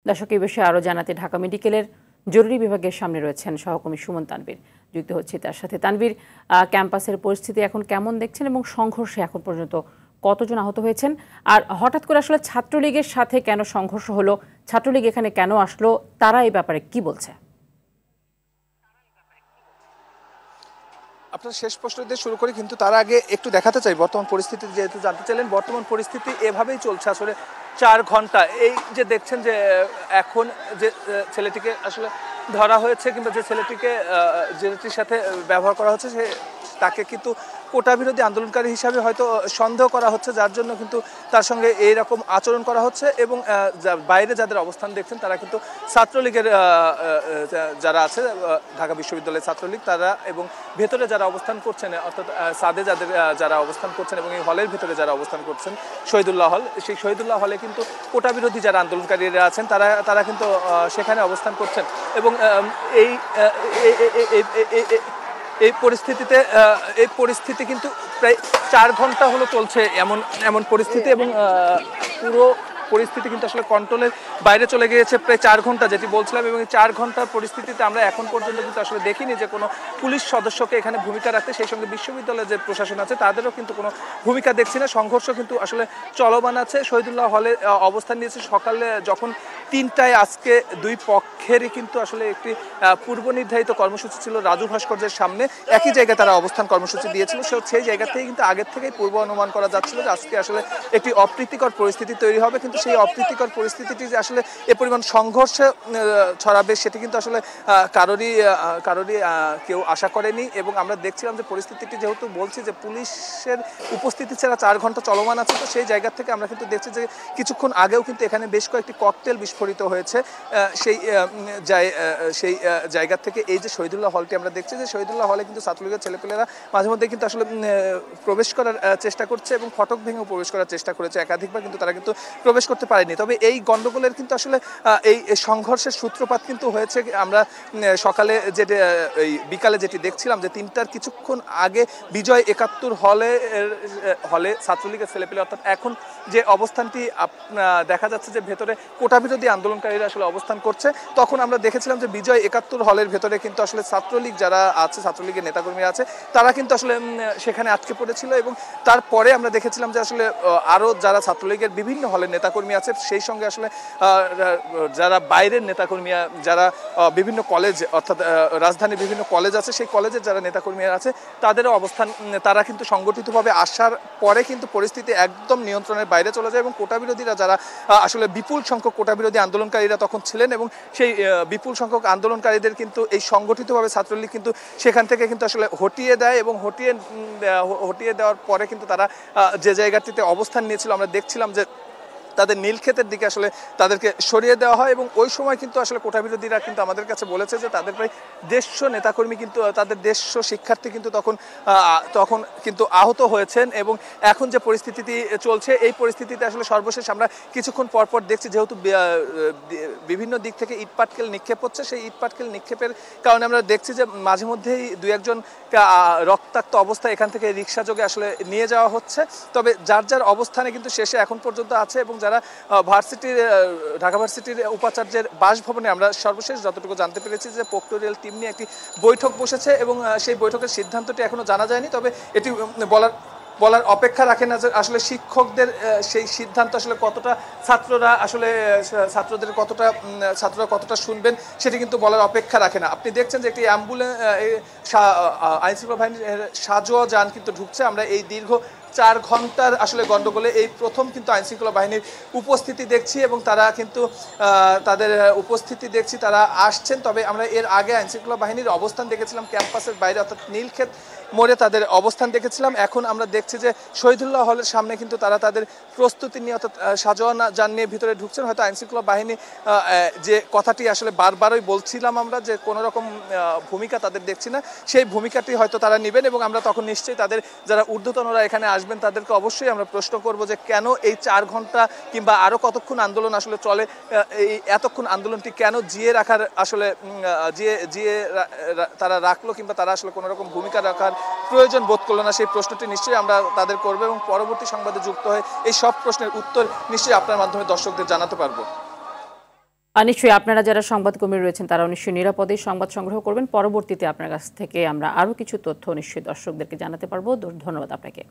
দর্শক এই বিষয়ে আরও জানাতে ঢাকা মেডিকেলের জরুরি বিভাগের সামনে রয়েছেন সহকর্মী সুমন তানভীর, যুক্ত হচ্ছে তার সাথে। তানভীর, ক্যাম্পাসের পরিস্থিতি এখন কেমন দেখছেন এবং সংঘর্ষে এখন পর্যন্ত কতজন আহত হয়েছেন? আর হঠাৎ করে আসলে ছাত্রলীগের সাথে কেন সংঘর্ষ হলো, ছাত্রলীগ এখানে কেন আসলো, তারা এই ব্যাপারে কি বলছে? আপনার শেষ প্রশ্ন দিয়ে শুরু করি, কিন্তু তার আগে একটু দেখাতে চাই বর্তমান পরিস্থিতি, যেহেতু জানতে চাইলেন। বর্তমান পরিস্থিতি এভাবেই চলছে আসলে 4 ঘন্টা। এই যে দেখছেন যে এখন যে ছেলেটিকে আসলে ধরা হয়েছে কিংবা যে ছেলেটির সাথে ব্যবহার করা হচ্ছে, তাকে কিন্তু কোটা বিরোধী আন্দোলনকারী হিসাবে হয়তো সন্দেহ করা হচ্ছে, যার জন্য কিন্তু তার সঙ্গে এইরকম আচরণ করা হচ্ছে। এবং বাইরে যাদের অবস্থান দেখছেন তারা কিন্তু ছাত্রলীগের যারা আছে, ঢাকা বিশ্ববিদ্যালয়ের ছাত্রলীগ তারা, এবং ভেতরে যারা অবস্থান করছেন অর্থাৎ সাদে যারা অবস্থান করছেন এবং এই হলের ভেতরে যারা অবস্থান করছেন, শহীদুল্লাহ হল, সেই শহীদুল্লাহ হলে কিন্তু কোটা বিরোধী যারা আন্দোলনকারীরা আছেন তারা কিন্তু সেখানে অবস্থান করছেন। এবং এই পরিস্থিতি কিন্তু প্রায় 4 ঘন্টা হলো চলছে এমন পরিস্থিতি, এবং পুরো পরিস্থিতি কিন্তু আসলে কন্ট্রোলের বাইরে চলে গিয়েছে প্রায় 4 ঘন্টা, যেটি বলছিলাম। এবং এই 4 ঘন্টার পরিস্থিতিতে আমরা এখন পর্যন্ত কিন্তু আসলে দেখিনি যে কোনো পুলিশ সদস্যকে এখানে ভূমিকা রাখতে। সেই সঙ্গে বিশ্ববিদ্যালয়ের যে প্রশাসন আছে তাদেরও কিন্তু কোনো ভূমিকা দেখছি না। সংঘর্ষ কিন্তু আসলে চলমান আছে। শহীদুল্লাহ হলে অবস্থান নিয়েছে সকালে যখন 3টায়। আজকে দুই পক্ষেরই কিন্তু আসলে একটি পূর্ব নির্ধারিত কর্মসূচি ছিল রাজু ভাস্কর্যের সামনে, একই জায়গায় তারা অবস্থান কর্মসূচি দিয়েছিল। সেই জায়গা থেকে কিন্তু আগের থেকেই পূর্ব অনুমান করা যাচ্ছিল যে আজকে আসলে একটি অপ্রীতিকর পরিস্থিতি তৈরি হবে। কিন্তু সেই অপ্রীতিকর পরিস্থিতিটি যে আসলে এ পরিমাণ সংঘর্ষে ছড়াবে সেটি কিন্তু আসলে কারোরই কেউ আশা করেনি। এবং আমরা দেখছিলাম যে পরিস্থিতিটি, যেহেতু বলছি যে পুলিশের উপস্থিতি ছাড়া 4 ঘন্টা চলমান আছে, তো সেই জায়গা থেকে আমরা কিন্তু দেখছি যে কিছুক্ষণ আগেও কিন্তু এখানে বেশ কয়েকটি ককটেল বিস্ফোরিত হয়েছে। সেই জায়গা থেকে এই যে শহীদুল্লাহ হলটি আমরা দেখছি, যে শহীদুল্লাহ হলে কিন্তু ছাত্রলীগের ছেলেপেলেরা মাঝে মধ্যে কিন্তু আসলে প্রবেশ করার চেষ্টা করছে এবং ফটক ভেঙেও প্রবেশ করার চেষ্টা করেছে একাধিকবার, কিন্তু তারা কিন্তু প্রবেশ করতে পারেনি। তবে এই গন্ডগোলের কিন্তু আসলে এই সংঘর্ষের সূত্রপাত কিন্তু হয়েছে, আমরা সকালে বিকালে যেটি দেখছিলাম যে 3টার কিছুক্ষণ আগে বিজয় 71 হলে ছাত্রলীগের ছেলেপেলে, অর্থাৎ এখন যে অবস্থানটি দেখা যাচ্ছে যে ভেতরে কোটা বিরোধী আন্দোলনকারীরা আসলে অবস্থান করছে, তখন আমরা দেখেছিলাম যে বিজয় 71 হলের ভেতরে কিন্তু আসলে ছাত্রলীগ যারা আছে, ছাত্রলীগের নেতাকর্মীরা আছে, তারা কিন্তু আসলে সেখানে আটকে পড়েছিল। এবং তারপরে আমরা দেখেছিলাম যে আসলে আরও যারা ছাত্রলীগের বিভিন্ন হলের নেতাকর্মী আছে, সেই সঙ্গে আসলে যারা বাইরের নেতাকর্মী, যারা বিভিন্ন কলেজ, অর্থাৎ রাজধানীর বিভিন্ন কলেজ আছে, সেই কলেজের যারা নেতাকর্মীরা আছে তাদেরও অবস্থান, তারা কিন্তু সংগঠিতভাবে আসার পরে কিন্তু পরিস্থিতি একদম নিয়ন্ত্রণের বাইরে চলে যায়। এবং কোটা বিরোধীরা যারা আসলে বিপুল সংখ্যক কোটা বিরোধী আন্দোলনকারীরা তখন ছিলেন, এবং সেই বিপুল সংখ্যক আন্দোলনকারীদের কিন্তু এই সংগঠিতভাবে ছাত্রলীগ কিন্তু সেখান থেকে কিন্তু আসলে হটিয়ে দেয়। এবং হটিয়ে দেওয়ার পরে কিন্তু তারা যে জায়গাটিতে অবস্থান নিয়েছিল, আমরা দেখছিলাম যে তাদের নীলক্ষেতের দিকে আসলে তাদেরকে সরিয়ে দেওয়া হয়। এবং ওই সময় কিন্তু আসলে কোটা বিরোধীরা কিন্তু আমাদের কাছে বলেছে যে তাদের প্রায় 150 নেতাকর্মী কিন্তু, তাদের 150 শিক্ষার্থী কিন্তু তখন কিন্তু আহত হয়েছেন। এবং এখন যে পরিস্থিতি চলছে, এই পরিস্থিতিতে আসলে সর্বশেষ আমরা কিছুক্ষণ পরপর দেখছি, যেহেতু বিভিন্ন দিক থেকে ইটপাটকেল নিক্ষেপ হচ্ছে, সেই ইটপাটকেল নিক্ষেপের কারণে আমরা দেখছি যে মাঝে মধ্যেই 2-1জন রক্তাক্ত অবস্থায় এখান থেকে রিক্সা যোগে আসলে নিয়ে যাওয়া হচ্ছে। তবে যার যার অবস্থানে কিন্তু শেষে এখন পর্যন্ত আছে। এবং যারা ঢাকা ভার্সিটির উপাচার্যের বাসভবনে আমরা সর্বশেষ যতটুকু জানতে পেরেছি যে প্রক্টোরিয়াল টিম নিয়ে একটি বৈঠক বসেছে, এবং সেই বৈঠকের সিদ্ধান্তটি এখনো জানা যায়নি। তবে এটি বলার অপেক্ষা রাখে না যে আসলে শিক্ষকদের সেই সিদ্ধান্ত আসলে কতটা ছাত্ররা কতটা শুনবেন, সেটি কিন্তু বলার অপেক্ষা রাখে না। আপনি দেখছেন যে একটি আইনশৃঙ্খলা বাহিনীর সাজোয়া যান কিন্তু ঢুকছে। আমরা এই দীর্ঘ 4 ঘন্টার আসলে গন্ডগোলে এই প্রথম কিন্তু আইনশৃঙ্খলা বাহিনীর উপস্থিতি দেখছি, এবং তারা কিন্তু তাদের উপস্থিতি দেখছি, তারা আসছেন। তবে আমরা এর আগে আইনশৃঙ্খলা বাহিনীর অবস্থান দেখেছিলাম ক্যাম্পাসের বাইরে, অর্থাৎ নীলক্ষেত মোড়ে তাদের অবস্থান দেখেছিলাম। এখন আমরা দেখছি যে শহীদুল্লাহ হলের সামনে কিন্তু তারা তাদের প্রস্তুতি নিয়ে, অর্থাৎ সাজোয়া যান নিয়ে ভিতরে ঢুকছেন। হয়তো আইনশৃঙ্খলা বাহিনী যে কথাটি আসলে বারবারই বলছিলাম আমরা, যে কোনো রকম ভূমিকা তাদের দেখছি না, সেই ভূমিকাটি হয়তো তারা নেবেন। এবং আমরা তখন নিশ্চয়ই তাদের যারা ঊর্ধ্বতনরা এখানে আসবেন তাদেরকে অবশ্যই আমরা প্রশ্ন করব যে কেন এই 4 ঘন্টা কিংবা আরও কতক্ষণ আন্দোলন আসলে চলে, এই এতক্ষণ আন্দোলনটি কেন জিয়ে রাখার আসলে জিয়ে তারা রাখলো, কিংবা তারা আসলে কোনো রকম ভূমিকা রাখার প্রয়োজন বোধ করলো না, সেই প্রশ্নটি নিশ্চয়ই আমরা তাদের করবো। এবং পরবর্তী সংবাদে যুক্ত হয়ে এই সব প্রশ্নের উত্তর নিশ্চয়ই আপনার মাধ্যমে দর্শকদের জানাতে পারবো। নিশ্চয়ই আপনারা যারা সংবাদকর্মী রয়েছেন তারাও নিশ্চয়ই নিরাপদেই সংবাদ সংগ্রহ করবেন। পরবর্তীতে আপনার কাছ থেকে আমরা আরও কিছু তথ্য নিশ্চয়ই দর্শকদেরকে জানাতে পারবো। ধন্যবাদ আপনাকে।